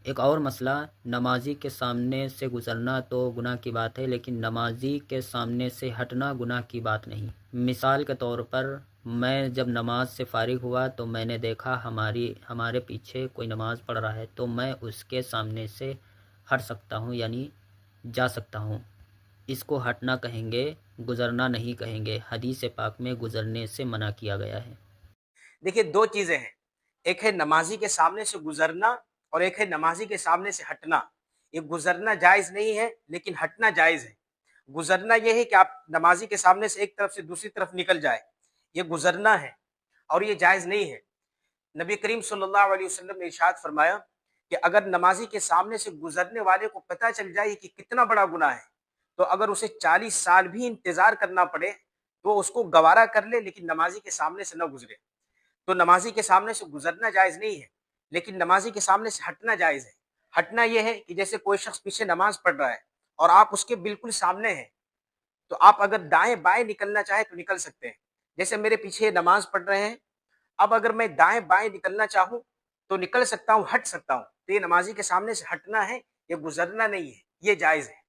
ایک اور مسئلہ، نمازی کے سامنے سے گزرنا تو گناہ کی بات ہے، لیکن نمازی کے سامنے سے ہٹنا گناہ کی بات نہیں۔ مثال کے طور پر میں جب نماز سے فارغ ہوا تو میں نے دیکھا ہمارے پیچھے کوئی نماز پڑھ رہا ہے، تو میں اس کے سامنے سے ہٹ سکتا ہوں، یعنی جا سکتا ہوں۔ اس کو ہٹنا کہیں گے، گزرنا نہیں کہیں گے۔ حدیث پاک میں گزرنے سے منع کیا گیا ہے۔ دیکھیے دو چیزیں ہیں، ایک ہے نمازی کے سامنے سے گزرنا اور ایک ہے نمازی کے سامنے سے ہٹنا۔ یہ گزرنا جائز نہیں ہے لیکن ہٹنا جائز ہے۔ گزرنا یہ ہے کہ آپ نمازی کے سامنے سے ایک طرف سے دوسری طرف نکل جائے، یہ گزرنا ہے اور یہ جائز نہیں ہے۔ نبی کریم صلی اللہ علیہ وسلم نے ارشاد فرمایا کہ اگر نمازی کے سامنے سے گزرنے والے کو پتہ چل جائے کہ کتنا بڑا گناہ ہے، تو اگر اسے 40 سال بھی انتظار کرنا پڑے تو اس کو گوارا کر لے، لیکن نمازی کے سامنے سے نہ گزرے۔ تو نمازی کے سامنے سے گزرنا جائز نہیں ہے لیکن نمازی کے سامنے سے ہٹنا جائز ہے۔ ہٹنا یہ ہے کہ جیسے کوئی شخص پیچھے نماز پڑھ رہا ہے اور آپ اس کے بالکل سامنے ہیں، تو آپ اگر دائیں بائیں نکلنا چاہیں تو نکل سکتے ہیں۔ جیسے میرے پیچھے نماز پڑھ رہے ہیں، اب اگر میں دائیں بائیں نکلنا چاہوں تو نکل سکتا ہوں، ہٹ سکتا ہوں۔ تو یہ نمازی کے سامنے سے ہٹنا ہے، یہ گزرنا نہیں ہے، یہ جائز ہے۔